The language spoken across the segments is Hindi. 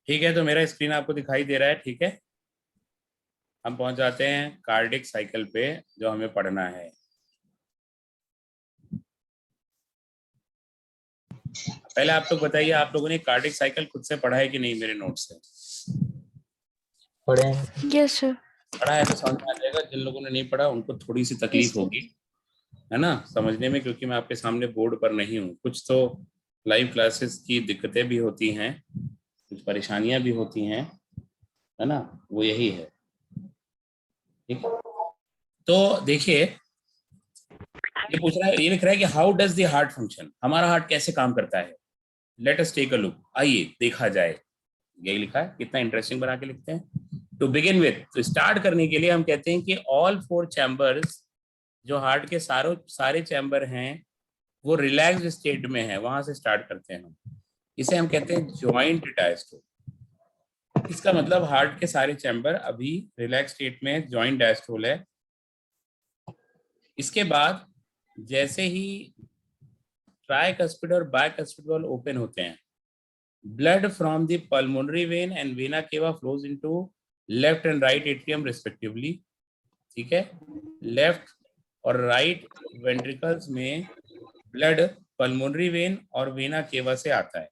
ठीक है, तो मेरा स्क्रीन आपको दिखाई दे रहा है। ठीक है, हम पहुंच जाते हैं कार्डिक साइकिल पे जो हमें पढ़ना है। पहले आप लोग बताइए, आप लोगों ने कार्डिक साइकिल खुद से पढ़ा है कि नहीं? मेरे नोट से पढ़े हैं। Yes sir. पढ़ा है तो समझ में आ जाएगा। जिन लोगों ने नहीं पढ़ा उनको थोड़ी सी तकलीफ होगी, है ना, समझने में, क्योंकि मैं आपके सामने बोर्ड पर नहीं हूँ। कुछ तो लाइव क्लासेस की दिक्कतें भी होती हैं, कुछ परेशानियां भी होती हैं, है ना, वो यही है। ठीक है, तो देखिए, ये पूछ रहा है, ये लिख रहा है कि how does the heart function, हमारा हार्ट कैसे काम करता है। Let us take a look, आइए देखा जाए। यही लिखा है, कितना इंटरेस्टिंग बना के लिखते हैं। टू बिगिन विथ, तो स्टार्ट करने के लिए हम कहते हैं कि ऑल फोर चैम्बर्स, जो हार्ट के सारे चैम्बर हैं वो रिलैक्स्ड स्टेट में है, वहां से स्टार्ट करते हैं हम। इसे हम कहते हैं जॉइंट डायस्टोल। इसका मतलब हार्ट के सारे चैम्बर अभी रिलैक्स स्टेट में, जॉइंट डायस्टोल है। इसके बाद जैसे ही ट्राइकस्पिड और बाइकस्पिड वॉल्व ओपन होते हैं, blood from the pulmonary vein and vena cava flows into left and right atrium respectively. ठीक है, लेफ्ट और राइट वेंट्रिकल्स में ब्लड पल्मोनरी वेन और वेना केवा से आता है।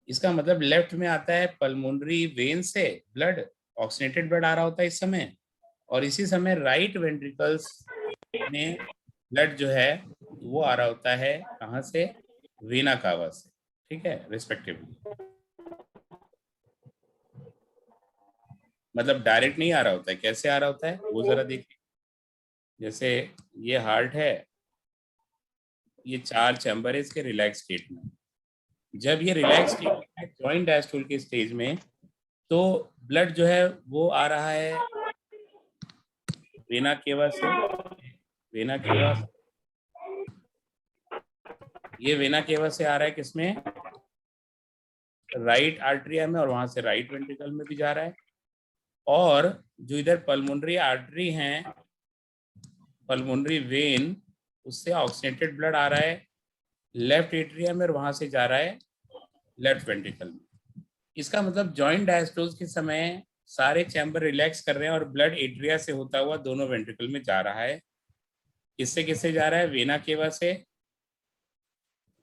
इसका मतलब लेफ्ट में आता है पल्मोनरी वेन से ब्लड, ऑक्सीनेटेड ब्लड आ रहा होता है इस समय, और इसी समय राइट वेंट्रिकल्स में ब्लड जो है वो आ रहा होता है कहाँ से? वेना कावा से। ठीक है, रिस्पेक्टिवली। मतलब डायरेक्ट नहीं आ रहा होता है, कैसे आ रहा होता है वो जरा देखिए। जैसे ये हार्ट है, ये चार चैम्बर है इसके रिलैक्स स्टेट में। जब ये रिलैक्स स्टेट में जॉइंट डायस्टोल के स्टेज में, तो ब्लड जो है वो आ रहा है वेना केवा से। वेना केवा, ये वेना केवा से आ रहा है किसमें? राइट आर्टरिया में, और वहां से राइट वेंट्रिकल में भी जा रहा है। और जो इधर पल्मोनरी आर्टरी हैं, पल्मोनरी वेन, उससे ऑक्सीनेटेड ब्लड आ रहा है लेफ्ट एट्रिया में, और वहां से जा रहा है लेफ्ट वेंट्रिकल में। इसका मतलब जॉइंट डायस्टोल के समय सारे चैम्बर रिलैक्स कर रहे हैं और ब्लड एट्रिया से होता हुआ दोनों वेंट्रिकल में जा रहा है। किससे किससे जा रहा है? वेना केवा से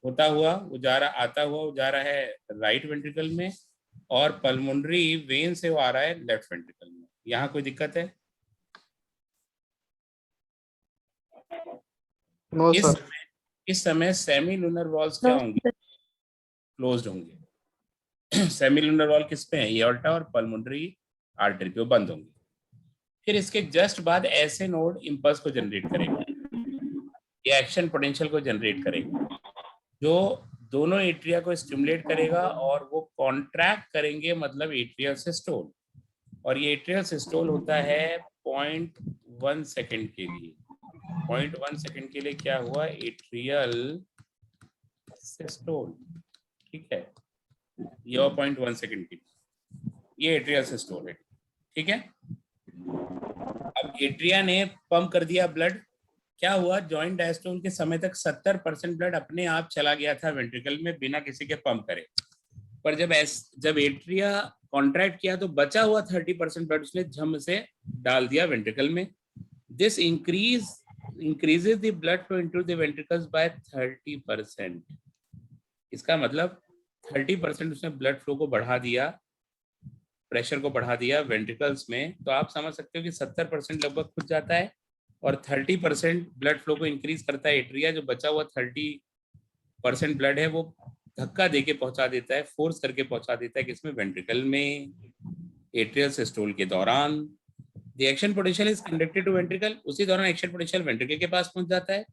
होता हुआ वो जा रहा, आता हुआ वो जा रहा है राइट वेंट्रिकल में, और पल्मोनरी वेन से वो आ रहा है लेफ्ट वेंट्रिकल में। यहाँ कोई दिक्कत है? नो इस सर। समय इस समय सेमी लूनर वॉल्स क्या होंगी? क्लोज्ड होंगे। सेमी लूनर वॉल किस पे है? एओर्टा और पल्मोनरी आर्टरी पे, बंद होंगे। फिर इसके जस्ट बाद ऐसे नोड इंपल्स को जनरेट करेगा, ये एक्शन पोटेंशियल को जनरेट करेगा, जो दोनों एट्रिया को स्टिमुलेट करेगा और वो कॉन्ट्रैक्ट करेंगे, मतलब एट्रियल सिस्टोल। और ये एट्रियल सिस्टोल होता है 0.1 सेकेंड के लिए। 0.1 सेकेंड के लिए क्या हुआ? Atrial systole. ठीक है, ये 0.1 सेकेंड की, ये एट्रियल सिस्टोल है। ठीक है, अब एट्रिया ने पंप कर दिया ब्लड। क्या हुआ? जॉइंट डायस्टोल के समय तक 70% ब्लड अपने आप चला गया था वेंट्रिकल में बिना किसी के पंप करे। पर जब एट्रिया कॉन्ट्रैक्ट किया तो बचा हुआ 30% ब्लड उसने झम से डाल दिया वेंट्रिकल में। This increases the blood flow into the ventricles by 30%। इसका मतलब 30% उसने ब्लड फ्लो को बढ़ा दिया, प्रेशर को बढ़ा दिया वेंट्रिकल्स में। तो आप समझ सकते हो कि 70% लगभग खुद जाता है, और 30% ब्लड फ्लो को इंक्रीज करता है एट्रिया। जो बचा हुआ 30% ब्लड है वो धक्का देके पहुंचा देता है, फोर्स करके पहुंचा देता है किसमें? वेंट्रिकल में, एट्रियल सिस्टोल के दौरान। The action potential is conducted to ventricle, उसी दौरान एक्शन पोटेंशियल वेंट्रिकल के पास पहुंच जाता है।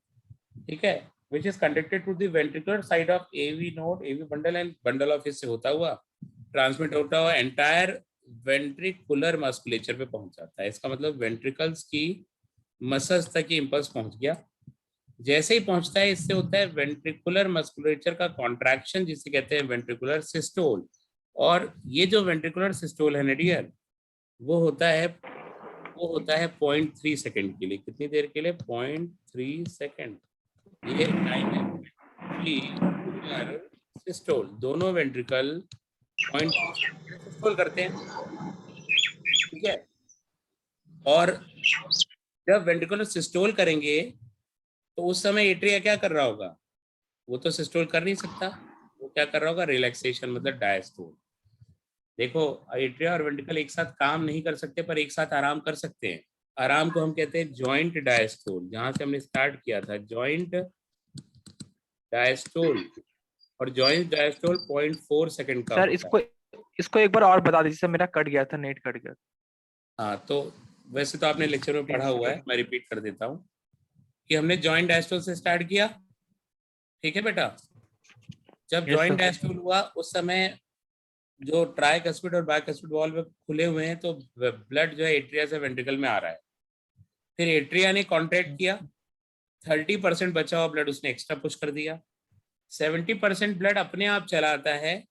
ठीक है, which is conducted to the ventricular side of AV node, AV bundle and bundle of इससे होता हुआ ट्रांसमिट होता हुआ एंटायर वेंट्रिकुलर मस्कुलेचर पे पहुंच जाता है। इसका मतलब वेंट्रिकल्स की मसल्स तक ये इंपल्स पहुंच गया। जैसे ही पहुंचता है इससे होता है वेंट्रिकुलर मस्कुलेचर का कॉन्ट्रैक्शन, जिसे कहते हैं वेंट्रिकुलर सिस्टोल। और ये जो वेंट्रिकुलर सिस्टोल है नेडियर, वो होता है 0.3 सेकेंड के लिए। कितनी देर के लिए? 0.3 सेकेंड। ये टाइम है वेंट्रिकुलर सिस्टोल। दोनों वेंट्रिकल 0.4 करते हैं, ठीक है। और जब वेंट्रिकुलर सिस्टोल करेंगे तो उस समय एट्रिया क्या कर रहा होगा? वो तो सिस्टोल कर नहीं सकता, वो क्या कर रहा होगा? रिलैक्सेशन, मतलब डायस्टोल। देखो, एट्रिया और वेंट्रिकल एक साथ काम नहीं कर सकते पर एक साथ आराम कर सकते हैं। आराम को हम कहते हैं जॉइंट डायस्टोल, जहां से हमने स्टार्ट किया था, जॉइंट डायस्टोल। और जॉइंट डायस्टोल 0.4 सेकंड का सर होता है। इसको एक बार और बता दीजिए सर, मेरा कट गया था, नेट कट गया। हाँ, तो वैसे तो आपने लेक्चर में पढ़ा हुआ है, मैं रिपीट कर देता हूँ कि हमने जॉइंट डायस्टोल से स्टार्ट किया, ठीक है बेटा। जब जॉइंट डायस्टोल हुआ उस समय जो ट्राइकस्पिड और बाइकस्पिड वॉल्व खुले हुए हैं, तो ब्लड जो है एट्रिया से वेंट्रिकल में आ रहा है। फिर एट्रिया ने कॉन्ट्रैक्ट किया, 30% बचा हुआ ब्लड उसने एक्स्ट्रा पुश कर दिया। 70% ब्लड अपने आप चला आता है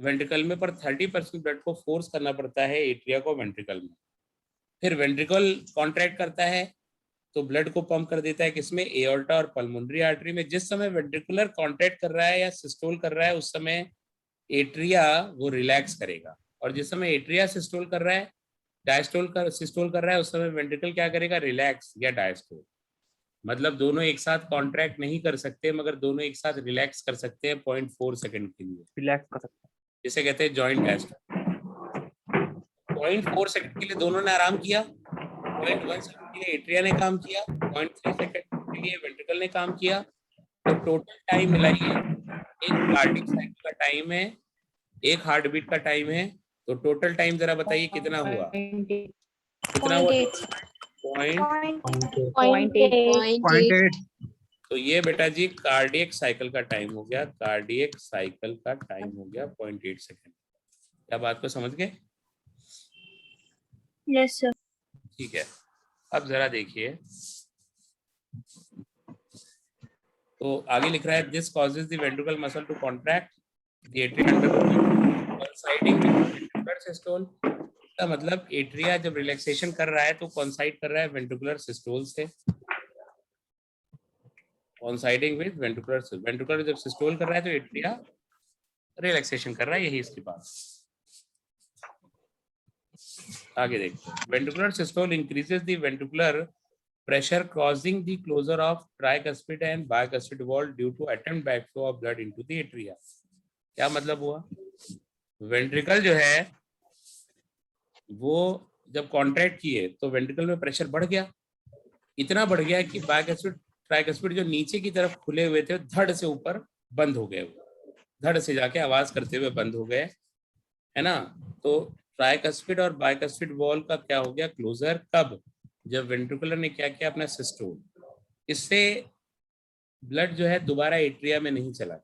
वेंट्रिकल में, पर 30% ब्लड को फोर्स करना पड़ता है एट्रिया को वेंट्रिकल में। फिर वेंट्रिकल कॉन्ट्रैक्ट करता है तो ब्लड को पंप कर देता है किसमें? एओर्टा और पल्मोनरी आर्टरी में। जिस समय वेंट्रिकुलर कॉन्ट्रैक्ट कर रहा है या सिस्टोल कर रहा है उस समय एट्रिया वो रिलैक्स करेगा, और जिस समय एट्रिया सिस्टोल कर रहा है, डायस्टोल कर सिस्टोल कर रहा है, उस समय वेंट्रिकल क्या करेगा? रिलैक्स या डायस्टोल। मतलब दोनों एक साथ कॉन्ट्रैक्ट नहीं कर सकते, मगर दोनों एक साथ रिलैक्स कर सकते हैं 0.4 सेकंड के लिए, रिलैक्स कर सकते हैं, जिसे कहते हैं जॉइंट डायस्टोल। 0.4 सेकंड के लिए दोनों ने आराम किया, 0.1 सेकंड के लिए एट्रिया ने काम किया, 0.3 सेकंड के लिए वेंट्रिकल ने काम किया। तो टोटल टाइम मिलाइए, एक कार्डिक साइकिल का टाइम है, एक हार्ट बीट का टाइम है, तो टोटल टाइम जरा बताइए कितना हुआ? कितना हुआ? 0.8। तो ये बेटा जी कार्डियक साइकिल का टाइम हो गया, कार्डियक साइकिल का टाइम हो गया 0.8 सेकंड। क्या बात को समझ गए? Yes sir. ठीक है, अब जरा देखिए, तो आगे लिख रहा है this causes the ventricle muscle to contract the atria coinciding with ventricular systole. का मतलब एट्रिया जब रिलैक्सेशन कर रहा है तो कोइंसाइड कर रहा है वेंट्रिकुलर सिस्टोल से, कोइंसाइडिंग विद वेंट्रिकुलर जब सिस्टोल कर रहा है तो एट्रिया रिलैक्सेशन कर रहा है, यही इसकी बात। आगे देखते हैं, ventricular systole increases the ventricular pressure causing the closure of tricuspid and bicuspid wall due to attempt backflow of blood into the atria। क्या मतलब हुआ? वेंट्रिकल जो है वो जब कॉन्ट्रैक्ट किए तो वेंट्रिकल में प्रेशर बढ़ गया, इतना बढ़ गया कि बाइकस्पिड ट्राइकस्पिड जो नीचे की तरफ खुले हुए थे धड़ से ऊपर बंद हो गए, धड़ से जाके आवाज करते हुए बंद हो गए, है ना। तो ट्राइकस्पिड और बाइकस्पिड वॉल का क्या हो गया? क्लोजर। कब? जब वेंट्रिकुलर ने क्या किया? अपना सिस्टोल। इससे ब्लड जो है दोबारा एट्रिया में नहीं चला।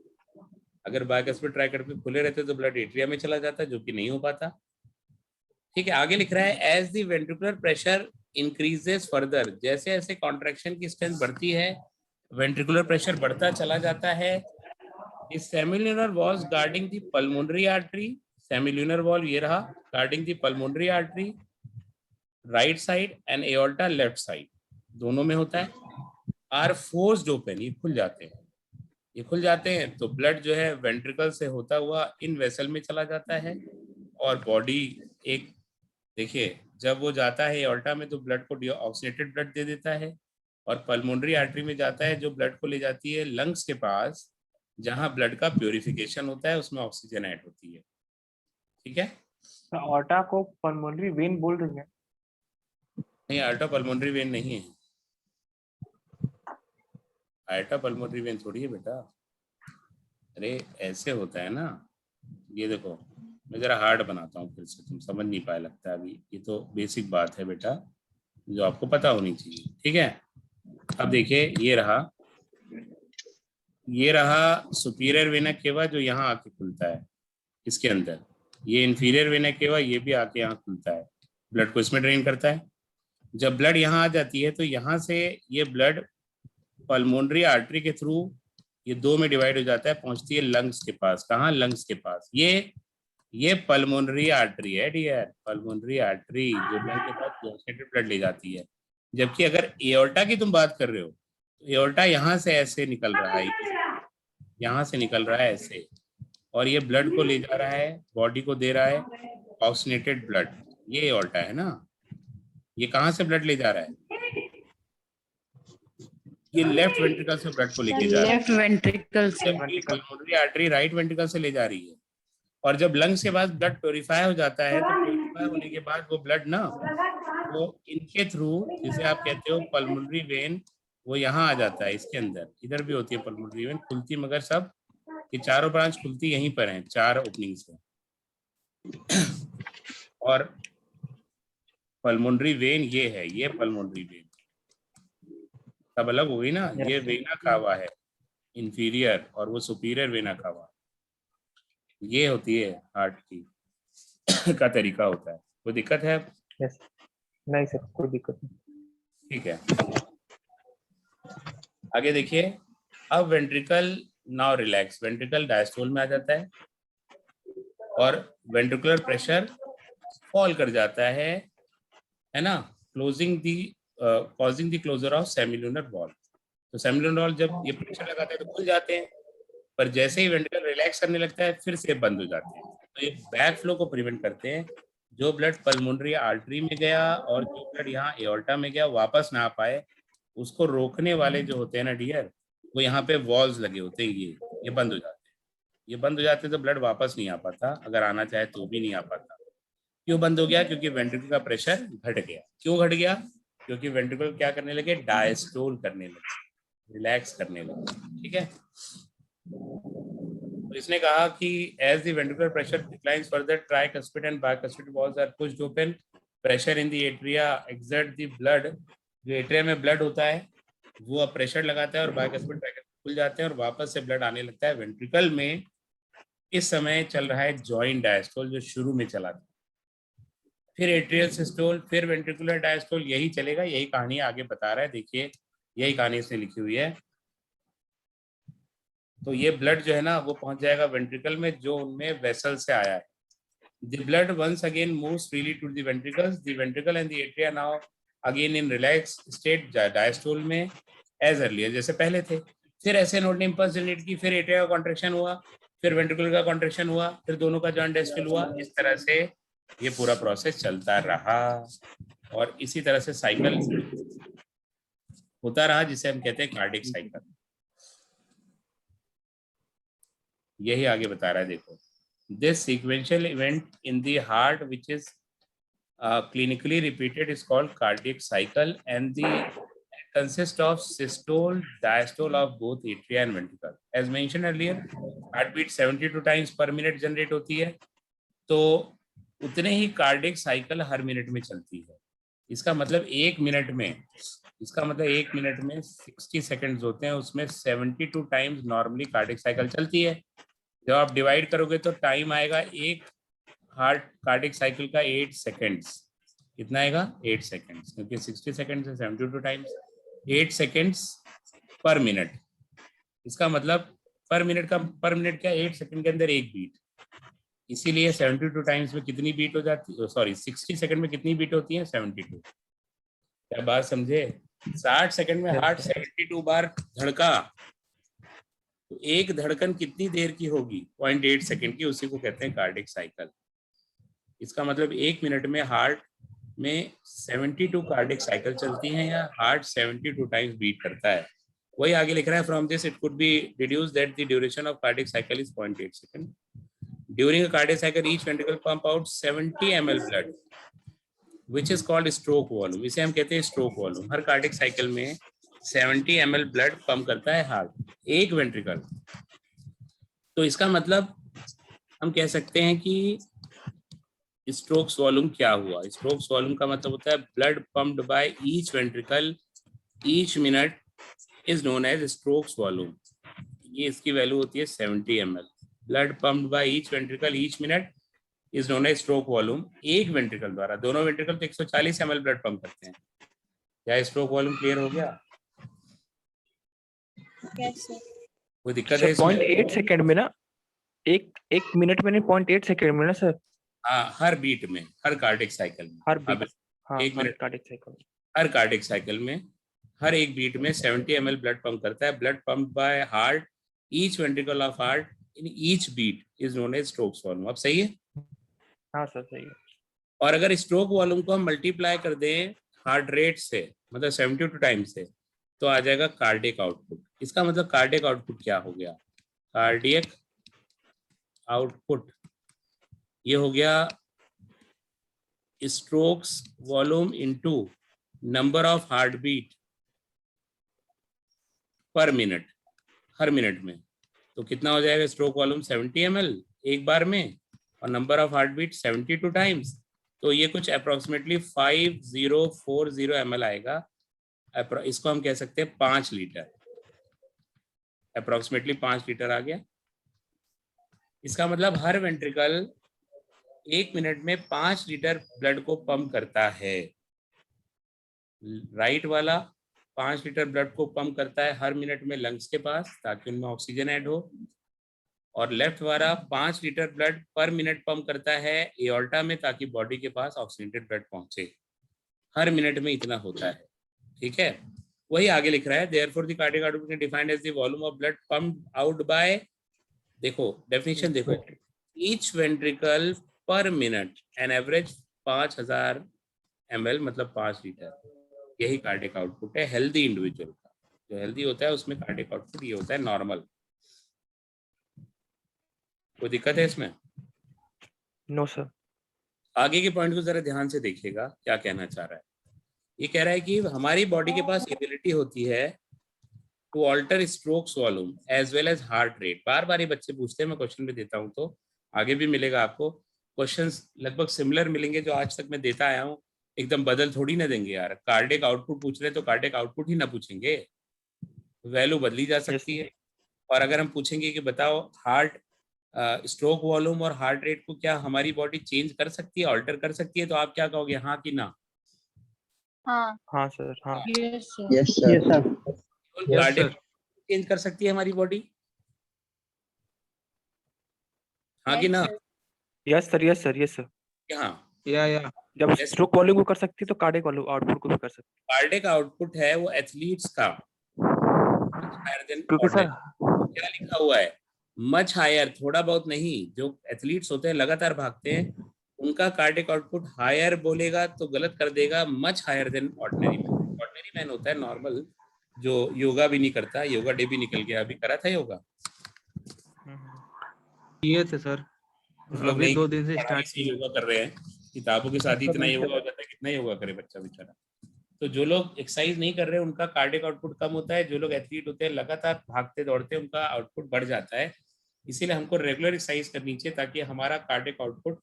अगर बाइकस्पिड ट्राइकस्पिड खुले रहते तो ब्लड एट्रिया में चला जाता, जो कि नहीं हो पाता। ठीक है, आगे लिख रहा है as the ventricular pressure increases further, जैसे जैसे कॉन्ट्रैक्शन की स्ट्रेंथ बढ़ती है वेंट्रिकुलर प्रेशर बढ़ता चला जाता है। The semilunar valves guarding the pulmonary artery, semilunar valve ये रहा guarding the pulmonary artery right side and aorta left side, दोनों में होता है, आर फोर्स्ड ओपन, ये खुल जाते हैं, ये खुल जाते हैं तो ब्लड जो है वेंट्रिकल से होता हुआ इन वेसल में चला जाता है, और बॉडी एक, देखिए जब वो जाता है एओर्टा में तो ब्लड को ऑक्सीडेटेड ब्लड दे देता है, और पल्मोनरी आर्टरी में जाता है जो ब्लड को ले जाती है लंग्स के पास, जहां ब्लड का प्योरिफिकेशन होता है, उसमें ऑक्सीजन ऐड होती है। ठीक है, ऑर्टा को पल्मोनरी वेन बोल रही है? नहीं, आर्टा पल्मोनरी वेन नहीं है, आर्टा पल्मोनरी वेन थोड़ी है बेटा। अरे ऐसे होता है ना, ये देखो मैं जरा हार्ड बनाता हूँ फिर से, तुम समझ नहीं पाए लगता है अभी, ये तो बेसिक बात है बेटा जो आपको पता होनी चाहिए। ठीक है, अब देखिए ये रहा सुपीरियर वेना केवा जो यहाँ आके खुलता है इसके अंदर, ये इंफीरियर वेना केवा ये भी आके यहाँ खुलता है, ब्लड को इसमें ड्रेन करता है। जब ब्लड यहाँ आ जाती है तो यहाँ से ये ब्लड पल्मोनरी आर्टरी के थ्रू ये दो में डिवाइड हो जाता है, पहुंचती है लंग्स के पास। कहाँ? लंग्स के पास। ये पल्मोनरी आर्टरी है डियर, पल्मोनरी आर्टरी जो लंग के पास ऑक्सीडेटेड ब्लड ले जाती है। जबकि अगर एओर्टा की तुम बात कर रहे हो तो एओर्टा यहाँ से ऐसे निकल रहा है, यहाँ से निकल रहा है ऐसे, और ये ब्लड को ले जा रहा है, बॉडी को दे रहा है ऑक्सीनेटेड ब्लड। ये एओर्टा है ना, ये कहाँ से ब्लड ले जा रहा है? ये लेफ्ट वेंट्रिकल से ब्लड को लेके जा रहा है, लेफ्ट वेंट्रिकल से। जबकि पल्मोनरी आर्टरी राइट वेंट्रिकल से ले जा रही है। और जब लंग्स के बाद ब्लड प्योरीफाई हो जाता है, तो प्योरीफाई होने के बाद वो ब्लड ना, वो इनके थ्रू, जिसे आप कहते हो पल्मोनरी वेन, वो यहाँ आ जाता है, इसके अंदर। इधर भी होती है पल्मोनरी वेन खुलती, मगर सब ये चारों ब्रांच खुलती यहीं पर हैं, 4 ओपनिंग से। और पल्मोनरी वेन ये है, ये पल्मोनरी वेन सब अलग हो गई ना। ये वेना कावा है इंफीरियर, और वो सुपीरियर वेना कावा। ये होती है हार्ट की का तरीका होता है। कोई दिक्कत है? यस, नहीं सर, कोई दिक्कत नहीं। ठीक है, आगे देखिए। अब ventricle now relax, ventricle diastole में आ जाता है और वेंट्रिकुलर प्रेशर फॉल कर जाता है ना, closing the causing the closure of semilunar valve. तो सेमिलुनर वॉल जब ये प्रेशर लगाता है तो खुल जाते हैं, पर जैसे ही वेंट्रिकल रिलैक्स करने लगता है फिर से बंद हो जाते हैं। तो ये बैक फ्लो को प्रिवेंट करते हैं। जो ब्लड पल्मोनरी आर्टरी में गया और जो ब्लड यहाँ एओर्टा में गया वापस ना आ पाए, उसको रोकने वाले जो होते हैं ना डियर, वो यहाँ पे वॉल्स लगे होते हैं, ये बंद हो जाते हैं। ये बंद हो जाते तो ब्लड वापस नहीं आ पाता, अगर आना चाहे तो भी नहीं आ पाता। क्यों बंद हो गया? क्योंकि वेंट्रिकल का प्रेशर घट गया। क्यों घट गया? क्योंकि वेंट्रिकल क्या करने लगे? डायस्टोल करने लगे, रिलैक्स करने लगे। ठीक है, तो इसने कहा कि as the ventricular pressure declines further, tricuspid and bicuspid valves are pushed open, pressure in the atria exert the blood. जो एट्रिया में ब्लड होता है वो अब प्रेशर लगाता है और बाइकस्पिड खुल जाते हैं और वापस से ब्लड आने लगता है वेंट्रिकल में। इस समय चल रहा है जॉइंट डायस्टोल, जो शुरू में चला था, फिर एट्रियल सिस्टोल, फिर वेंट्रिकुलर डायस्टोल। यही चलेगा, यही कहानी आगे बता रहा है। देखिए, यही कहानी इसने लिखी हुई है। तो ये ब्लड जो है ना, वो पहुंच जाएगा वेंट्रिकल में, जो उनमें वेसल से आया है। The blood once again moves freely to the ventricles. The ventricle and the atria now again in relaxed state, diastole में as earlier, जैसे पहले थे। फिर ऐसे नोड ने इम्पल्स जनरेट की, फिर एट्रिया का कॉन्ट्रैक्शन हुआ, फिर वेंट्रिकल का कॉन्ट्रैक्शन हुआ, फिर दोनों का जॉइंट डायस्टोल हुआ। इस तरह से ये पूरा प्रोसेस चलता रहा और इसी तरह से साइकिल होता रहा, जिसे हम कहते हैं कार्डिक साइकिल। यही आगे बता रहा है, देखो। This sequential event in the heart, which is clinically repeated, is called cardiac cycle, and the consists of systole, diastole of both atria and ventricle. As mentioned earlier, heartbeat 72 times per minute generate होती है, तो उतने ही कार्डियक साइकिल हर मिनट में चलती है। इसका मतलब एक मिनट में 60 सेकंड्स होते हैं, उसमें 72 टाइम्स नॉर्मली कार्डियक साइकिल चलती है। जब आप डिवाइड करोगे तो टाइम आएगा एक हार्ट कार्डिक साइकिल का 8 सेकेंड्स। कितना आएगा? 8 सेकेंड्स, क्योंकि 60 सेकेंड्स है 72 टाइम्स, 8 सेकेंड्स पर मिनट। इसका मतलब पर मिनट क्या? 8 सेकेंड के अंदर एक बीट। इसीलिए 72 टाइम्स में कितनी बीट हो जाती है? सॉरी, 60 सेकेंड में कितनी बीट होती है? 72। क्या बात समझे? 60 सेकेंड में हार्ट 72 बार धड़का, तो एक धड़कन कितनी देर की होगी? 0.8 सेकेंड की। उसी को कहते हैं कार्डिक साइकिल। इसका मतलब एक मिनट में हार्ट में 72 कार्डिक साइकिल चलती हैं, या हार्ट 72 टाइम्स बीट करता है। वही आगे लिख रहा है, from this it could be deduce that the duration of cardiac cycle is 0.8 second. During a cardiac cycle each ventricle pump out 70 ml blood, which is called stroke volume. इसे हम कहते हैं स्ट्रोक वॉल्यूम। हर कार्डिक साइकिल में 70 ml ब्लड पंप करता है हार्ट, एक वेंट्रिकल। तो इसका मतलब हम कह सकते हैं कि स्ट्रोक्स वॉल्यूम क्या हुआ? स्ट्रोक्स वॉल्यूम का मतलब होता है blood pumped by each ventricle each minute is known as strokes volume. ये इसकी वैल्यू होती है 70 ml। Blood pumped by each ventricle each minute is known as stroke volume. एक वेंट्रिकल द्वारा, दोनों वेंट्रिकल तो 140 ml ब्लड पंप करते हैं। क्या स्ट्रोक वॉल्यूम क्लियर हो गया? कोई दिक्कत है इसमें? 0.8 सेकंड में ना, एक मिनट में नहीं, 0.8 सेकंड में ना सर? हाँ, हर बीट में, हर कार्डिक साइकिल में, हर बीट, हाँ, एक मिनट कार्डिक साइकिल, हर कार्डिक साइकिल में, हर एक बीट में 70 ml ब्लड पंप करता है। Blood pump by heart each ventricle of heart in each beat is known as strokes volume. अब सही है? हाँ सर सही है। और अगर स्ट्रोक वॉल्यूम को हम मल्टीप्लाई कर दें हार्ट रेट से, मतलब 72 टाइम्स से, तो आ जाएगा कार्डियक आउटपुट। इसका मतलब कार्डियक आउटपुट क्या हो गया? कार्डियक आउटपुट ये हो गया strokes volume into number of heart beat per minute, हर मिनट में। तो कितना हो जाएगा? स्ट्रोक वॉल्यूम 70 ml एक बार में, और number of heart beat 72 times, तो ये कुछ अप्रोक्सीमेटली 5040 ml आएगा। इसको हम कह सकते हैं 5 लीटर, अप्रोक्सीमेटली 5 लीटर आ गया। इसका मतलब हर वेंट्रिकल 1 मिनट में 5 लीटर ब्लड को पंप करता है। राइट वाला 5 लीटर ब्लड को पंप करता है हर मिनट में लंग्स के पास, ताकि उनमें ऑक्सीजन ऐड हो। और लेफ्ट वाला 5 लीटर ब्लड पर मिनट पंप करता है एओर्टा में, ताकि बॉडी के पास ऑक्सीजनेटेड ब्लड पहुंचे। हर मिनट में इतना होता है, ठीक है? वही आगे लिख रहा है, therefore the cardiac output is defined as the volume of blood pumped out by, देखो डेफिनेशन देखो, each ventricle per minute an average 5000 ml, मतलब 5 लीटर। यही कार्डियक आउटपुट है हेल्दी इंडिविजुअल का। जो हेल्दी होता है उसमें कार्डियक आउटपुट ये होता है नॉर्मल। कोई दिक्कत है इसमें? No sir. आगे के पॉइंट को जरा ध्यान से देखिएगा, क्या कहना चाह रहा है। ये कह रहा है कि हमारी बॉडी के पास एबिलिटी होती है to alter strokes volume as well as heart rate. बार बार ये बच्चे पूछते हैं, मैं क्वेश्चन भी देता हूँ, तो आगे भी मिलेगा आपको क्वेश्चंस, लगभग सिमिलर मिलेंगे जो आज तक मैं देता आया हूँ। एकदम बदल थोड़ी ना देंगे यार। कार्डियक आउटपुट पूछ रहे हैं तो कार्डियक आउटपुट ही ना पूछेंगे, वैल्यू बदली जा सकती है। और अगर हम पूछेंगे कि बताओ हार्ट स्ट्रोक वॉल्यूम और हार्ट रेट को क्या हमारी बॉडी चेंज कर सकती है, ऑल्टर कर सकती है, तो आप क्या कहोगे, हाँ कि ना? हाँ हाँ सर हाँ। Yes sir yes sir. Cardiac change कर सकती है हमारी बॉडी, हाँ कि ना? Yes sir yes sir yes sir. हाँ, या जब Yes. स्ट्रोक वॉल्यूम को कर सकती है तो कार्डियक आउटपुट को भी कर सकती कार्डियक आउटपुट है वो एथलीट्स का हायर देन है। क्योंकि सर क्या लिखा हुआ है, मच हायर, थोड़ा बहुत नहीं। जो एथलीट्स होते हैं लगातार भागते हैं, उनका कार्डियक आउटपुट हायर बोलेगा तो गलत कर देगा, much higher than ordinary man. Ordinary man होता है नॉर्मल, जो योगा भी नहीं करता। योगा डे भी निकल गया, अभी करा था योगा? किए थे सर, कुछ लोग अभी नहीं, 2 दिन से पढ़ाई स्टार्ट से किए। योगा कर रहे हैं, किताबों के साथ ही इतना योगा हो जाता है, कितना योगा करे बच्चा बेचारा। तो जो लोग एक्सरसाइज नहीं कर रहे उनका कार्डियक आउटपुट कम होता है। जो लोग एथलीट होते हैं लगातार भागते दौड़ते हैं, उनका आउटपुट बढ़ जाता है। इसीलिए हमको रेगुलर एक्सरसाइज करनी चाहिए, ताकि हमारा कार्डियक आउटपुट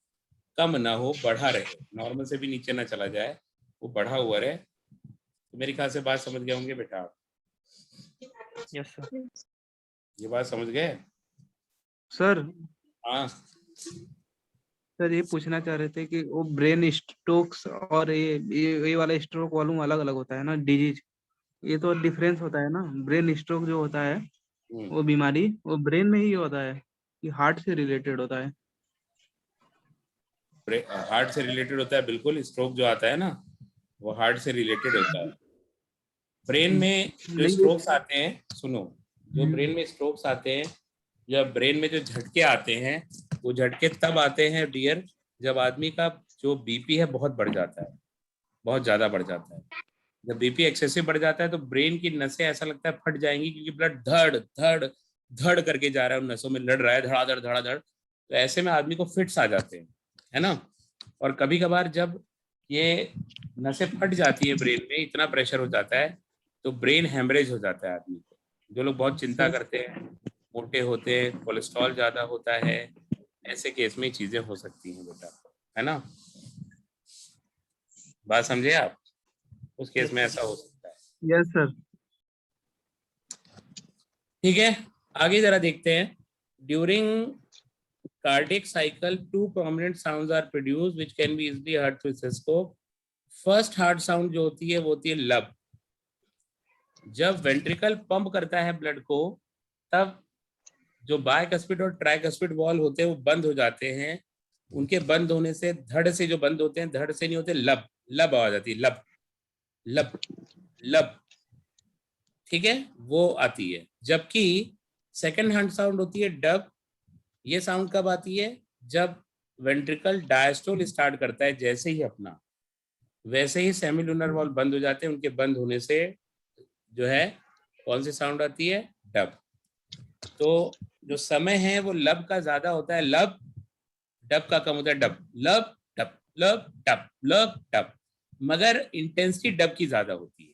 कम ना हो, बढ़ा रहे, नॉर्मल से भी नीचे ना चला जाए, वो बढ़ा हुआ रहे। तो मेरे ख्याल से बात समझ गए होंगे बेटा आप? Yes sir. ये बात समझ गए? सर हाँ सर ये पूछना चाह रहे थे कि वो ब्रेन स्ट्रोक्स और ये वाला स्ट्रोक वॉल्यूम अलग अलग होता है ना, डिजीज, ये तो डिफरेंस होता है ना। ब्रेन स्ट्रोक जो होता है वो बीमारी वो ब्रेन में ही होता है कि हार्ट से रिलेटेड होता है? हार्ट से रिलेटेड होता है बिल्कुल। स्ट्रोक जो आता है ना, वो हार्ट से रिलेटेड होता है। ब्रेन में जो नहीं स्ट्रोक्स आते हैं, सुनो, जो ब्रेन में स्ट्रोक्स आते हैं, या ब्रेन में जो झटके आते हैं, वो झटके तब आते हैं डियर, जब आदमी का जो बीपी है बहुत बढ़ जाता है, बहुत ज्यादा बढ़ जाता है। जब बीपी एक्सेसिव बढ़ जाता है तो ब्रेन की नसें ऐसा लगता है फट जाएंगी, क्योंकि ब्लड धड़ धड़ धड़ करके जा रहा है, उन नसों में लड़ रहा है, धड़ाधड़ धड़ाधड़। तो ऐसे में आदमी को फिट्स आ जाते हैं, है ना? और कभी कभार जब ये नसें फट जाती है ब्रेन में, इतना प्रेशर हो जाता है, तो ब्रेन हेमरेज हो जाता है आदमी को। जो लोग बहुत चिंता करते हैं, मोटे होते हैं, कोलेस्ट्रॉल ज्यादा होता है, ऐसे केस में चीजें हो सकती हैं बेटा, है ना? बात समझे आप? उस केस में ऐसा हो सकता है। Yes sir. ठीक है, आगे जरा देखते हैं। During cardiac cycle two prominent sounds are produced which can be easily heard through stethoscope. First heart sound जो होती है वो होती है लब। जब वेंट्रिकल पंप करता है ब्लड को, तब जो बायकस्पिड और ट्राइकस्पिड वॉल होते हैं वो बंद हो जाते हैं। उनके बंद होने से, धड़ से जो बंद होते हैं, धड़ से नहीं होते, लब लब आवाज आती है, लब लब लब, ठीक है, वो आती है। जबकि सेकंड हार्ट साउंड होती है डब। ये साउंड कब आती है? जब वेंट्रिकल डायस्टोल स्टार्ट करता है, जैसे ही अपना, वैसे ही सेमिलुनर वॉल्व बंद हो जाते हैं। उनके बंद होने से जो है कौन सी साउंड आती है? डब। तो जो समय है वो लब का ज्यादा होता है, लब, डब का कम होता है, डब लब डब लब डब लब डब, मगर इंटेंसिटी डब की ज्यादा होती है।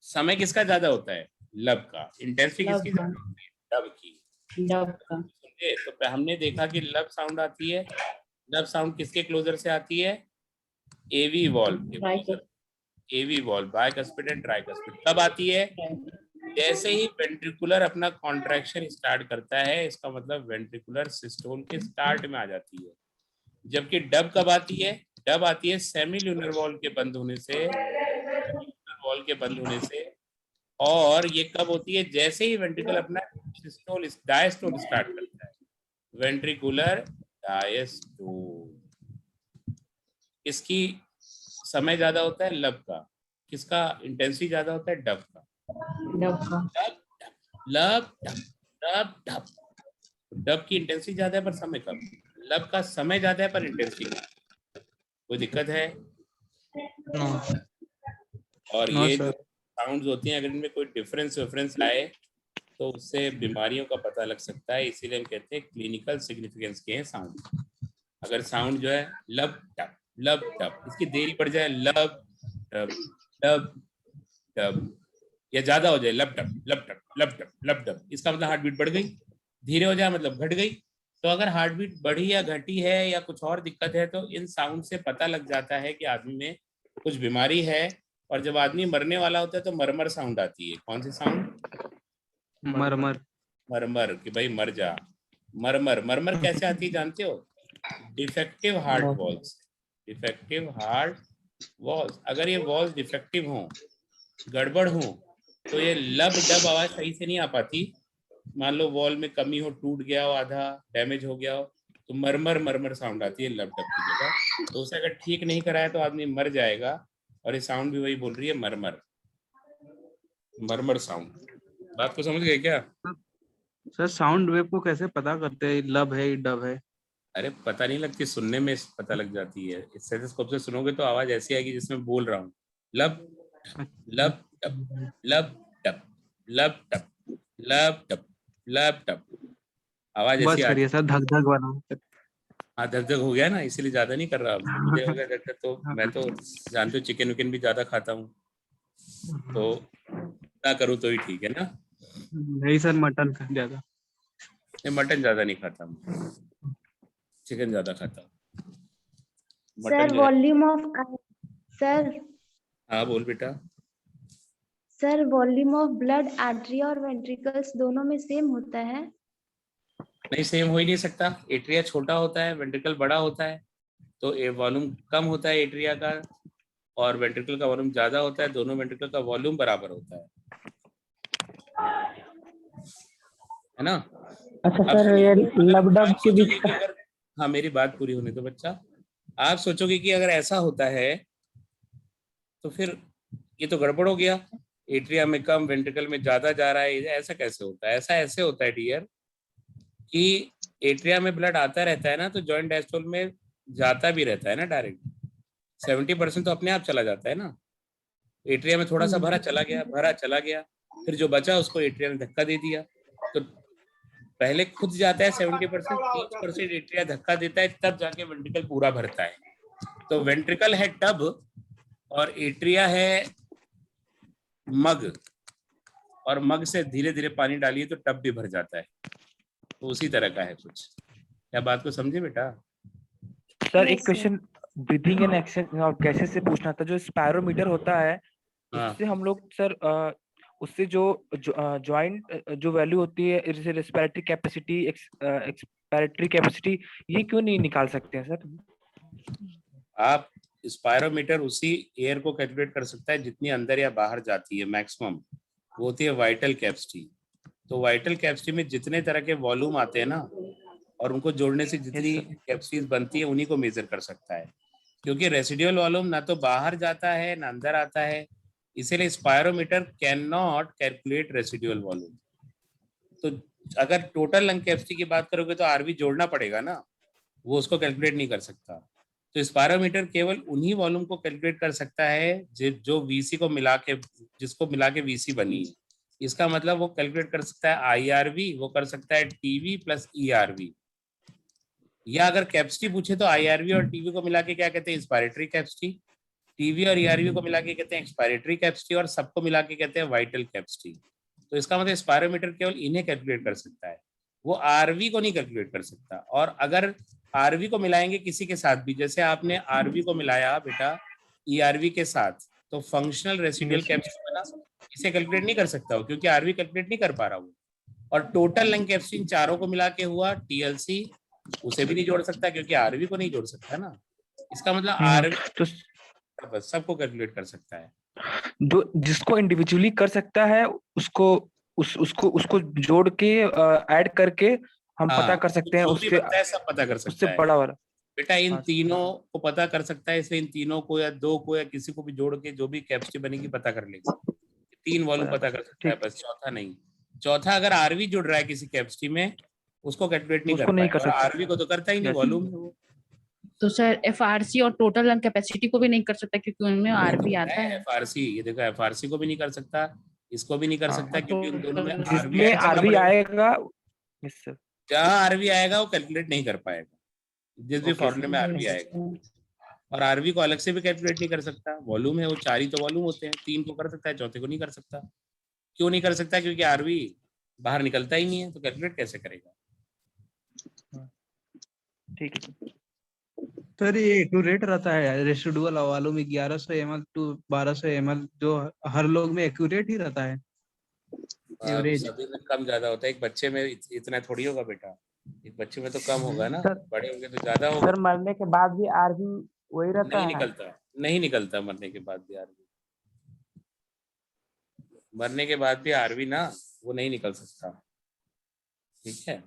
समय किसका ज्यादा होता है? लब का। इंटेंसिटी किसकी लब ज्यादा होती है? डब की। डब का। समझे? तो हमने देखा कि लब साउंड आती है, लब साउंड किसके क्लोजर से आती है? एवी वॉल्व के closure. AV valve, bicuspid and tricuspid. कब आती है? जैसे ही वेंट्रिकुलर अपना कॉन्ट्रैक्शन स्टार्ट करता है, इसका मतलब वेंट्रिकुलर सिस्टोल के स्टार्ट में आ जाती है। जबकि डब कब आती है? डब आती है सेमिल्यूनर वॉल के बंद होने से, वॉल के बंद होने से। और ये कब होती है? जैसे ही वेंट्रिकल अपना सिस्टोल डायस्टोल स्टार्ट करता है, वेंट्रिकुलर डायस्टोल। इसकी समय ज्यादा होता है लब का, किसका इंटेंसिटी ज्यादा होता है? डब का। डब का। लब डब डब डब, डब की इंटेंसिटी ज्यादा है पर समय कम, लब का समय ज्यादा है पर इंटेंसिटी कम। कोई दिक्कत है? नो और नो ये जो सर। साउंड्स होती हैं, अगर इनमें कोई डिफरेंस आए तो उससे बीमारियों का पता लग सकता है। इसीलिए हम कहते हैं क्लिनिकल सिग्निफिकेंस के हैं साउंड। अगर साउंड जो है लब टप, इसकी देरी पड़ जाए, लब टप लब टप, या ज्यादा हो जाए लब टप लब टप लब टप लब टप, इसका मतलब हार्ट बीट बढ़ गई। धीरे हो जाए मतलब घट गई। तो अगर हार्ट बीट बढ़ी या घटी है या कुछ और दिक्कत है, तो इन साउंड से पता लग जाता है कि आदमी में कुछ बीमारी है। और जब आदमी मरने वाला होता है तो मरमर साउंड आती है। कौन सी साउंड? मरमर। मरमर, कि भाई मर जा। मरमर, मरमर कैसे आती है जानते हो? Defective heart walls. Defective heart walls, अगर ये वॉल्स डिफेक्टिव हों, गड़बड़ हो, तो ये लब डब आवाज सही से नहीं आ पाती। मान लो वॉल में कमी हो, टूट गया हो, आधा डैमेज हो गया हो, तो मरमर मरमर साउंड आती है लब डब की जगह। तो उसे अगर ठीक नहीं कराया तो आदमी मर जाएगा। और ये साउंड भी वही बोल रही है, मरमर, मरमर साउंड। बात को समझ गए क्या? सर साउंड वेव को कैसे पता करते हैं लब है डब है? अरे पता नहीं लगती, सुनने में पता लग जाती है। इस स्टेथोस्कोप से सुनोगे तो आवाज ऐसी आएगी जिसमें बोल रहा हूँ, लब लब टप लब टप लब टप लब टप लब टप, आवाज ऐसी बस आ। करिए सर, धक धक बना। हाँ धक धक हो गया ना, इसीलिए ज्यादा नहीं कर रहा अब, मुझे हो गया धक धक। तो मैं तो जानते हो चिकन विकन भी ज्यादा खाता हूँ, तो ना करूँ तो ही ठीक है ना। नहीं सर, मटन खा ज्यादा। मैं मटन ज्यादा नहीं खाता हूँ, चिकन ज्यादा खाता हूँ। मटन सर जो है। वॉल्यूम ऑफ सर हाँ बोल बेटा। Sir volume of blood artery और वेंट्रिकल्स दोनों में सेम होता है? नहीं, सेम हो ही नहीं सकता। एट्रिया छोटा होता है, वेंट्रिकल बड़ा होता है, तो वॉल्यूम कम होता है एट्रिया का, और वेंट्रिकल का वॉल्यूम ज्यादा होता है। दोनों वेंट्रिकल का वॉल्यूम बराबर होता है ना। अच्छा अब सर, सुनिए, ये अगर लब डब आप के बीच सोचोगे कि का। अगर, हाँ मेरी बात पूरी होने दो बच्चा। आप सोचोगे कि अगर ऐसा होता है तो फिर ये तो गड़बड़ हो गया, एट्रिया में कम वेंट्रिकल में ज्यादा जा रहा है, ऐसा कैसे होता है? ऐसा ऐसे होता है डियर, कि एट्रिया में ब्लड आता रहता है ना, तो जॉइंट डायस्टोल में जाता भी रहता है ना डायरेक्ट। 70% तो अपने आप चला जाता है ना। एट्रिया में थोड़ा सा भरा चला गया, भरा चला गया, फिर जो बचा उसको एट्रिया ने धक्का दे दिया। तो पहले खुद जाता है 70%, 30% एट्रिया धक्का देता है, तब जाके वेंट्रिकल पूरा भरता है। तो वेंट्रिकल है टब और एट्रिया है मग, और मग से धीरे धीरे पानी डालिए तो टब भी भर जाता है। तो उसी तरह का है कुछ। क्या बात को समझे बेटा? सर एक yes sir. Question breathing and action और गैसेस से पूछना था। जो स्पायरोमीटर होता है, हाँ उससे हम लोग सर उससे जो जॉइंट जो वैल्यू होती है, जैसे रेस्पिरेटरी कैपेसिटी, एक्सपायरेटरी कैपेसिटी, ये क्यों नहीं निकाल सकते हैं सर? आप स्पायरोमीटर उसी एयर को कैलकुलेट कर सकता है जितनी अंदर या बाहर जाती है मैक्सिमम, वो होती है वाइटल कैपेसिटी। तो वाइटल कैपेसिटी में जितने तरह के वॉल्यूम आते हैं ना, और उनको जोड़ने से यस जितनी सर। कैपेसिटीज बनती है, उन्हीं को मेजर कर सकता है। क्योंकि रेसिडुअल वॉल्यूम ना तो बाहर जाता है ना अंदर आता है, इसीलिए spirometer can not calculate residual volume. तो अगर टोटल लंग कैपेसिटी की बात करोगे तो आरवी जोड़ना पड़ेगा ना, वो उसको कैलकुलेट नहीं कर सकता। तो स्पायरोमीटर केवल उन्हीं वॉल्यूम को कैलकुलेट कर सकता है जो वीसी को मिला के, जिसको मिला के वीसी बनी है। इसका मतलब वो कैलकुलेट कर सकता है आईआरवी, वो कर सकता है टीवी प्लस ईआरवी। या अगर कैपेसिटी पूछे तो आईआरवी और टीवी को मिला के क्या कहते हैं, इंस्पायरेटरी कैपेसिटी। टीवी और ईआरवी को मिला के कहते हैं एक्सपायरेटरी कैपेसिटी, और सबको मिला के कहते हैं वाइटल कैपेसिटी। तो इसका मतलब स्पायरोमीटर केवल इन्हें कैलकुलेट कर सकता है, वो आरवी को नहीं कैलकुलेट कर सकता। और अगर आरवी को मिलाएंगे किसी के साथ भी, जैसे आपने आरवी को मिलाया बेटा ईआरवी के साथ, तो फंक्शनल रेसिडुअल कैपेसिटी बना, इसे कैलकुलेट नहीं कर सकता हो क्योंकि आरवी कैलकुलेट नहीं कर पा रहा वो। और टोटल लंग कैपेसिटी इन चारों को मिला के हुआ टीएलसी, उसे भी नहीं जोड़ सकता क्योंकि आरवी को नहीं जोड़ सकता ना। इसका मतलब आरवी तो बस सबको कैलकुलेट कर सकता है। जो जिसको इंडिविजुअली कर सकता है उसको जोड़ के ऐड करके हम हाँ, पता कर सकते हैं जो भी उससे बनता है सब पता कर उससे सकता है बड़ा वाला। बेटा। इन हाँ। तीनों को पता कर सकता है, इसलिए इन तीनों को या दो को या किसी को भी जोड़ के जो भी कैपेसिटी बनेगी पता कर लेगा। 3 वॉल्यूम पता कर सकता है ठीक। बस, चौथा नहीं। चौथा अगर आरवी जुड़ रहा है किसी कैपेसिटी में, उसको कैलकुलेट नहीं कर उसको नहीं पाएगा, कर और सकता। आरवी को तो करता ही नहीं, Yes. वॉल्यूम है वो। तो सर एफआरसी और टोटल लंग कैपेसिटी को भी नहीं कर सकता क्योंकि उनमें आरवी आता है। एफआरसी, ये देखो एफआरसी को भी नहीं कर सकता, इसको भी नहीं कर हाँ, सकता क्योंकि उन दोनों में आरवी जिसमें ऐड करना आरवी पड़ेगा। आएगा। Yes, sir. जहां आरवी आएगा वो कैलकुलेट नहीं कर पाएगा, जिस भी Okay, फॉर्मूले में आरवी आएगा। और आरवी को अलग से भी कैलकुलेट नहीं कर सकता, वॉल्यूम है वो, 4 ही तो वॉल्यूम होते हैं, 3 को कर सकता है, चौथे को नहीं कर सकता। क्यों नहीं कर सकता? क्योंकि आरवी बाहर निकलता ही नहीं है, तो कैलकुलेट कैसे करेगा? ठीक है। सर ये एक्यूरेट रहता है रेसिडुअल वालों में 1100 ml टू 1200 ml, जो हर लोग में एक्यूरेट ही रहता है एवरेज। सभी में कम ज्यादा होता है, एक बच्चे में इतना थोड़ी होगा बेटा, एक बच्चे में तो कम होगा ना, बड़े होंगे तो ज्यादा होगा। सर मरने के बाद भी आरवी वही रहता नहीं है। निकलता, नहीं निकलता मरने के बाद भी आरवी, मरने के बाद भी आरवी ना वो नहीं निकल सकता, ठीक है।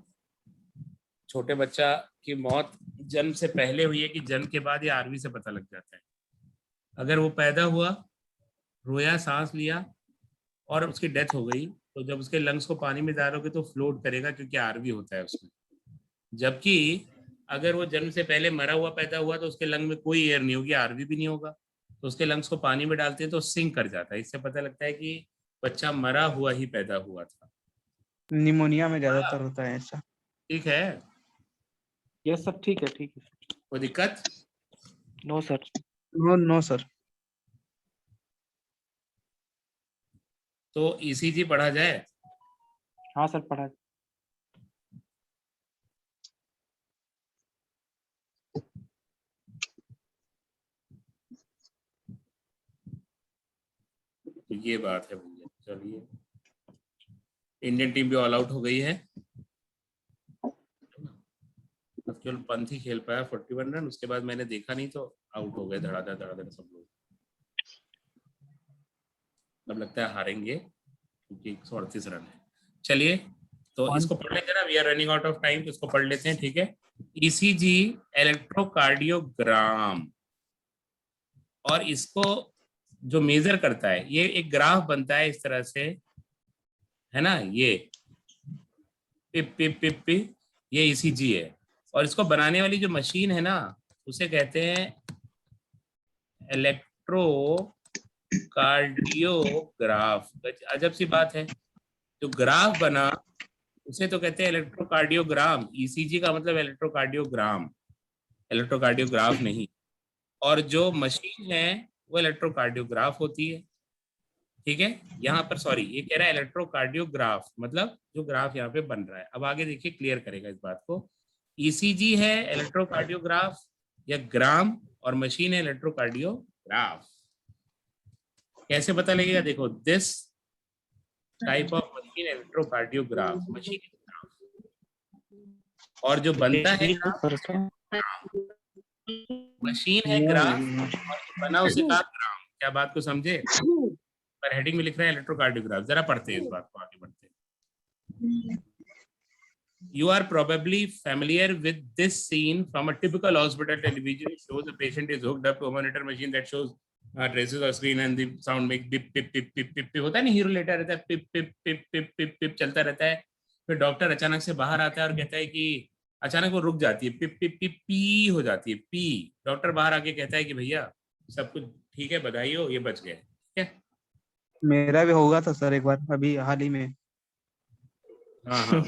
छोटे बच्चा की मौत जन्म से पहले हुई है कि जन्म के बाद ये आरवी से पता लग जाता है। अगर वो पैदा हुआ, रोया, सांस लिया और उसकी डेथ हो गई, तो जब उसके लंग्स को पानी में डालोगे तो फ्लोट करेगा क्योंकि आरवी होता है उसमें। जबकि अगर वो जन्म से पहले मरा हुआ पैदा हुआ तो उसके लंग में कोई एयर नहीं होगी, आरवी भी नहीं होगा, तो उसके लंग्स को पानी में डालते हैं तो सिंक कर जाता है। इससे पता लगता है कि बच्चा मरा हुआ ही पैदा हुआ था। निमोनिया में ज्यादातर होता है ऐसा। ठीक है, यस सर, ठीक है, ठीक है। कोई दिक्कत? No sir. No sir. तो ईसीजी पढ़ा जाए? हाँ सर, पढ़ा। तो ये बात है भैया। चलिए, इंडियन टीम भी ऑल आउट हो गई है, अब केवल पंथ ही खेल पाया 41 रन, उसके बाद मैंने देखा नहीं तो आउट हो गए धड़ाधड़ सब लोग। अब लगता है हारेंगे क्योंकि 138 रन है। चलिए तो इसको पढ़ लेते हैं ना, we are running out of time, तो इसको पढ़ लेते हैं, ठीक है। ईसीजी इलेक्ट्रोकार्डियोग्राम, और इसको जो मेजर करता है, ये एक ग्राफ बनता है इस तरह से, है ना, ये पिप पिप पिप पिप, ये ईसीजी है। और इसको बनाने वाली जो मशीन है ना, उसे कहते हैं इलेक्ट्रो कार्डियोग्राफ। अजब सी बात है, जो ग्राफ बना उसे तो कहते हैं इलेक्ट्रोकार्डियोग्राम। ईसीजी का मतलब इलेक्ट्रोकार्डियोग्राम, इलेक्ट्रोकार्डियोग्राफ नहीं। और जो मशीन है वो इलेक्ट्रोकार्डियोग्राफ होती है, ठीक है। यहाँ पर सॉरी, ये कह रहा है इलेक्ट्रोकार्डियोग्राफ, मतलब जो ग्राफ यहाँ पे बन रहा है। अब आगे देखिए, क्लियर करेगा इस बात को। ईसीजी है इलेक्ट्रोकार्डियोग्राफ या ग्राम, और मशीन है इलेक्ट्रोकार्डियोग्राफ। कैसे पता लगेगा? देखो, this type of machine electrocardiograph, machine graph. और जो बनता है मशीन है ग्राफ, और जो बना उसे कहा ग्राम। क्या बात को समझे? पर हेडिंग में लिख रहा है इलेक्ट्रोकार्डियोग्राफ। जरा पढ़ते हैं इस बात को, आगे बढ़ते हैं। You are probably familiar with this scene from a typical hospital television. It shows a patient is hooked up to a monitor machine that shows traces of screen and the sound makes pip pip pip pip pip pip. होता है ना, हीरो लेटा रहता है, पिप पिप पिप पिप पिप पिप चलता रहता है, फिर डॉक्टर अचानक से बाहर आता है और कहता है कि अचानक वो रुक जाती है, पिप पिप पिप पी हो जाती है, पी। डॉक्टर बाहर आके कहता है कि भैया सब कुछ ठीक है, बधाई हो, ये बच गए। ठीक है। मेरा भी होगा था सर एक बार अभी हाल ही में। हाँ हाँ,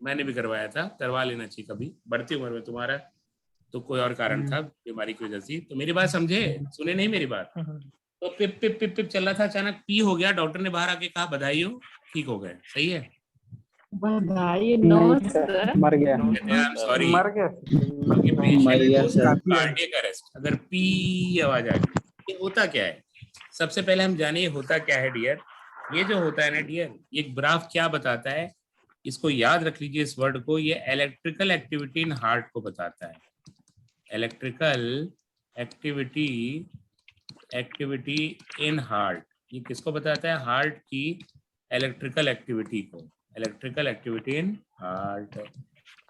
मैंने भी करवाया था, करवा लेना चाहिए कभी, बढ़ती उम्र में तुम्हारा तो कोई और कारण था, बीमारी की वजह से। तो मेरी बात समझे, सुने नहीं मेरी बात? तो पिप पिप पिप पिप चल रहा था, अचानक पी हो गया, डॉक्टर ने बाहर आके कहा बधाई हो, ठीक हो गए। सही है? बधाई नो सर। मर गया। सॉरी, मर गया। मर गया सर। कार्डियक अरेस्ट, अगर पी आवाज आ गई, ये होता क्या है? सबसे पहले हम जाने ये होता क्या है डियर। ये जो होता है ना डियर, ये ग्राफ क्या बताता है, इसको याद रख लीजिए इस वर्ड को, ये इलेक्ट्रिकल एक्टिविटी इन हार्ट को बताता है। इलेक्ट्रिकल एक्टिविटी इन हार्ट, ये किसको बताता है? हार्ट की इलेक्ट्रिकल एक्टिविटी को, इलेक्ट्रिकल एक्टिविटी इन हार्ट।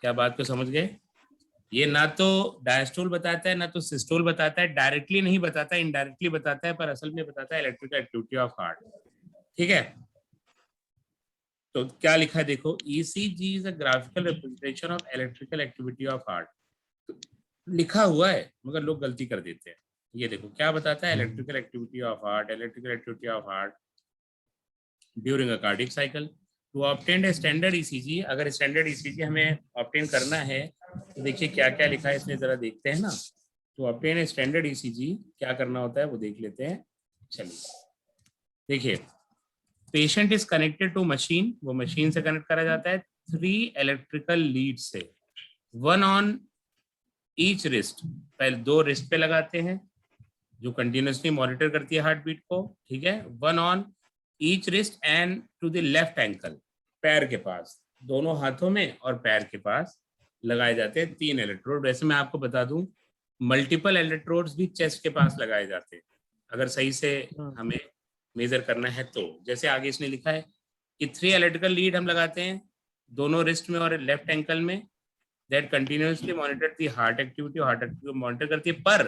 क्या बात को समझ गए? ये ना तो डायस्टोल बताता है ना तो सिस्टोल बताता है, डायरेक्टली नहीं बताता, इनडायरेक्टली बताता है, पर असल में बताता है इलेक्ट्रिकल एक्टिविटी ऑफ हार्ट। ठीक है, तो क्या लिखा है देखो, ECG is a graphical representation of electrical activity of heart. लिखा हुआ है मगर लोग गलती कर देते हैं। ये देखो क्या बताता है, electrical activity of heart, electrical activity of heart during a cardiac cycle. To obtain a standard ECG, अगर स्टैंडर्ड ईसीजी हमें ऑब्टेन करना है तो देखिए क्या क्या लिखा है इसमें, जरा देखते हैं ना। To obtain a standard ECG क्या करना होता है वो देख लेते हैं। चलिए देखिए, patient is connected to machine, वो मशीन से कनेक्ट करा जाता है 3 इलेक्ट्रिकल लीड से, 1 ऑन ईच रिस्ट, पहले 2 रिस्ट पे लगाते हैं जो कंटिन्यूसली मॉनिटर करती है हार्ट बीट को। ठीक है, 1 on each wrist and to the left ankle, पैर के पास, दोनों हाथों में और पैर के पास लगाए जाते हैं 3 इलेक्ट्रोड। वैसे मैं आपको बता दूं, मल्टीपल इलेक्ट्रोड्स भी चेस्ट के पास लगाए जाते हैं अगर सही से हमें मेजर करना है तो। जैसे आगे इसने लिखा है कि 3 इलेक्ट्रिकल लीड हम लगाते हैं दोनों रिस्ट में और लेफ्ट एंकल में, that continuously monitor the heart activity, heart activity को मॉनिटर करती है। पर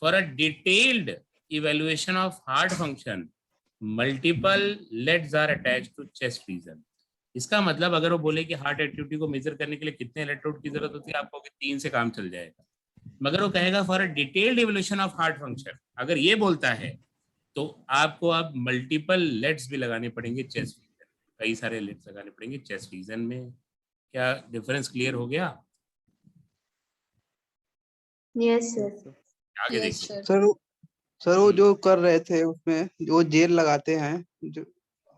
for a detailed evaluation of heart function multiple leads are attached to chest region. इसका मतलब अगर वो बोले कि हार्ट एक्टिविटी को मेजर करने के लिए कितने इलेक्ट्रोड की जरूरत होती है, आपको 3 से काम चल जाएगा। मगर वो कहेगा for a detailed evolution of heart function, अगर ये बोलता है तो आपको अब मल्टीपल लेड्स भी लगाने पड़ेंगे चेस्ट रीजन, कई सारे लेड्स लगाने पड़ेंगे चेस्ट रीजन में। क्या डिफरेंस क्लियर हो गया? Yes sir. आगे देखिए। सर वो जो कर रहे थे उसमें जो जेल लगाते हैं जो,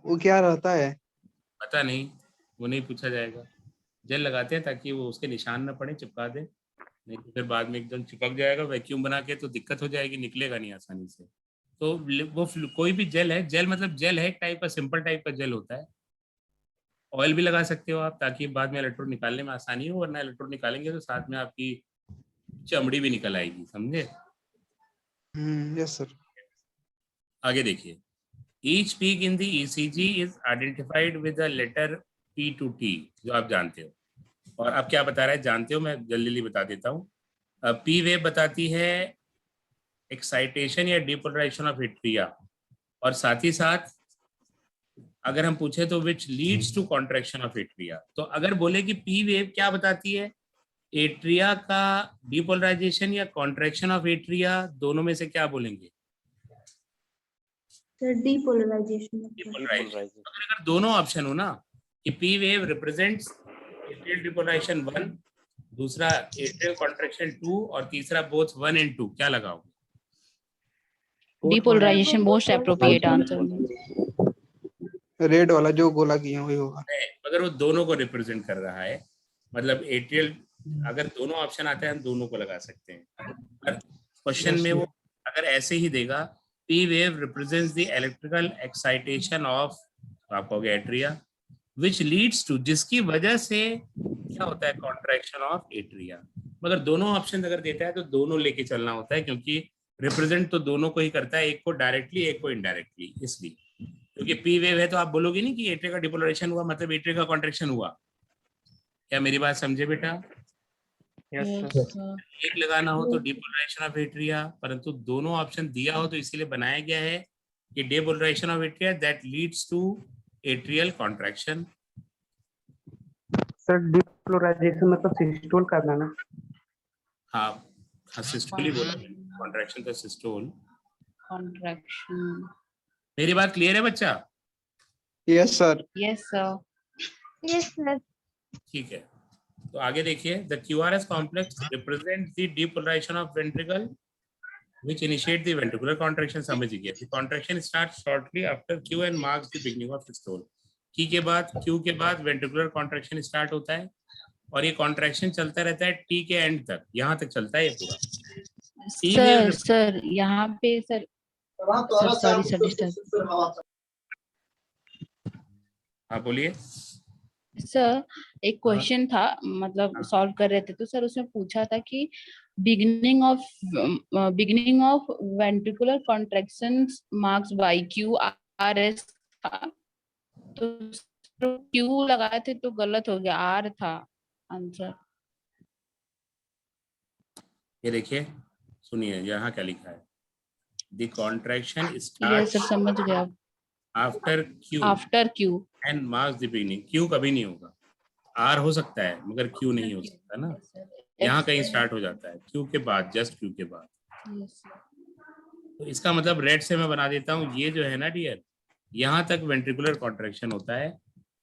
वो क्या रहता है? पता नहीं, वो नहीं पूछा जाएगा। जेल लगाते हैं ताकि वो उसके निशान न पड़े, चिपका दे, नहीं तो फिर बाद में एकदम चिपक जाएगा वैक्यूम बना के, तो दिक्कत हो जाएगी, निकलेगा नहीं आसानी से। तो वो कोई भी जेल है, जेल मतलब जेल है एक टाइप का, सिंपल टाइप का जेल होता है। ऑयल भी लगा सकते हो आप ताकि बाद में इलेक्ट्रोड निकालने में आसानी हो, वरना इलेक्ट्रोड निकालेंगे तो साथ में आपकी चमड़ी भी निकल आएगी, समझे? Yes sir. आगे देखिए, each peak in the ECG is identified with the letter P to T, जो आप जानते हो। और अब क्या बता रहा है जानते हो, मैं जल्दी जल्दी बता देता हूँ। पी वेव बताती है एक्साइटेशन या डिपोलराइजेशन ऑफ एट्रिया, और साथ ही साथ अगर हम पूछे तो which leads to contraction of atria. तो अगर बोले कि पी वेव क्या बताती है, एट्रिया का डिपोलराइजेशन या कॉन्ट्रैक्शन ऑफ एट्रिया, दोनों में से क्या बोलेंगे? Sir depolarization. अगर दोनों ऑप्शन हो ना कि P wave represents atrial depolarization 1, दूसरा एट्रियल कॉन्ट्रैक्शन 2 और तीसरा बोथ 1 and 2, क्या लगाओगे? Depolarization most appropriate answer. Red वाला जो गोला किया वही होगा। अगर वो दोनों को रिप्रेजेंट कर रहा है, मतलब एट्रियल, अगर दोनों ऑप्शन आते हैं हम दोनों को लगा सकते हैं। क्वेश्चन में वो अगर ऐसे ही देगा P wave represents the electrical excitation of, आप कहोगे एट्रिया, विच लीड्स टू, जिसकी वजह से क्या होता है, कॉन्ट्रैक्शन ऑफ एट्रिया। मगर दोनों ऑप्शन अगर देता है तो दोनों लेके चलना होता है, क्योंकि रिप्रेजेंट तो दोनों को ही करता है, एक को डायरेक्टली एक को इनडायरेक्टली। इसलिए क्योंकि पी वेव है तो आप बोलोगे नहीं कि एट्रिया का डिपोलराइजेशन हुआ मतलब एट्रिया का कॉन्ट्रैक्शन हुआ। क्या मेरी बात समझे बेटा? एक लगाना हो तो डिपोलराइजेशन ऑफ एट्रिया, परंतु दोनों ऑप्शन दिया हो तो इसीलिए बनाया गया है कि depolarization of atria that leads to atrial contraction. Sir depolarization मतलब सिस्टोल करना ना। हाँ हाँ सिस्टोल ही बोला, कॉन्ट्रैक्शन तो सिस्टोल। कॉन्ट्रैक्शन। मेरी बात क्लियर है बच्चा? Yes sir. Yes sir. Yes sir. ठीक है, तो आगे देखिए, the QRS complex represent the depolarization of ventricle which initiate the ventricular contraction। समझ गया, the contraction starts shortly after Q and marks the beginning of systole। Q के बाद ventricular contraction start होता है और ये contraction चलता रहता है T के एंड तक, यहाँ तक चलता है ये पूरा। सर यहाँ पे सर सॉरी सर डिस्टर्ब। हाँ बोलिए। सर एक क्वेश्चन था, मतलब सॉल्व कर रहे थे तो सर उसमें पूछा था कि beginning of ventricular contractions marks bye QRS था, तो Q लगाए थे तो गलत हो गया, R था आंसर। ये देखिए, सुनिए यहाँ क्या लिखा है, द कॉन्ट्रैक्शन ये स्टार्ट सर समझ गया। After Q and marks the beginning. Q कभी नहीं होगा, R हो सकता है मगर Q नहीं हो सकता ना, यहाँ कहीं स्टार्ट हो जाता है Q के बाद, जस्ट Q के बाद। तो इसका मतलब रेड से मैं बना देता हूँ, ये जो है ना डियर, यहाँ तक वेंट्रिकुलर कॉन्ट्रैक्शन होता है,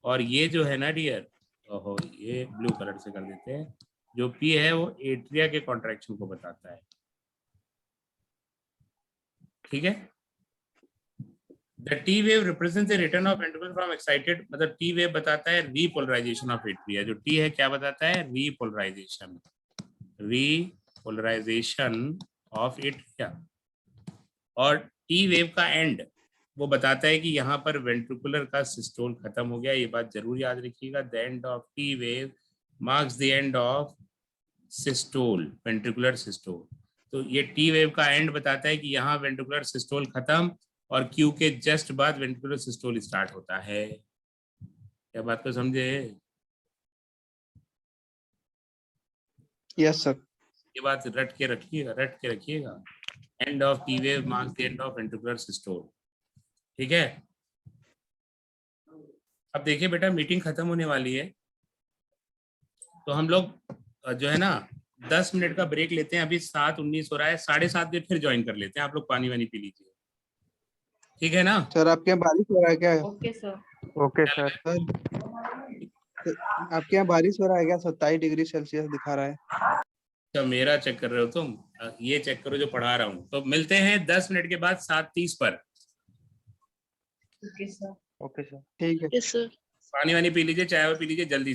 और ये जो है ना डियर, ओहो ये ब्लू कलर से कर देते हैं, जो P है वो एट्रिया के कॉन्ट्रैक्शन को बताता है। ठीक है, the T wave represents the return of ventricle from excited, मतलब T वेव बताता है रीपोलराइजेशन ऑफ एट्रिया। जो T है क्या बताता है, रीपोलराइजेशन ऑफ एट्रिया। और T वेव का एंड वो बताता है कि यहाँ पर वेंट्रिकुलर का सिस्टोल खत्म हो गया, ये बात जरूर याद रखिएगा। The end of T wave marks the end of systole, ventricular systole. तो ये T वेव का एंड बताता है कि यहाँ वेंट्रिकुलर सिस्टोल खत्म और Q के जस्ट बाद वेंट्रिकुलर सिस्टोल स्टार्ट होता है। क्या बात को समझे? Yes sir. ये बात रट के रखिएगा। End of T wave marks the end of ventricular systole. ठीक है, अब देखिए बेटा मीटिंग खत्म होने वाली है, तो हम लोग जो है ना 10 मिनट का ब्रेक लेते हैं। अभी 7:19 हो रहा है, 7:30 बजे फिर ज्वाइन कर लेते हैं। आप लोग पानी वानी पी लीजिए, ठीक है ना? सर आपके यहाँ बारिश हो रहा है क्या? Okay sir. Okay sir. आपके यहाँ बारिश हो रहा है क्या? 27 डिग्री सेल्सियस दिखा रहा है। तो मेरा चेक कर रहे हो तुम? ये चेक करो जो पढ़ा रहा हूँ। तो मिलते हैं 10 मिनट के बाद 7:30 पर। Okay sir. Okay sir. ठीक है। पानी वानी पी लीजिए, चाय पी लीजिए जल्दी से।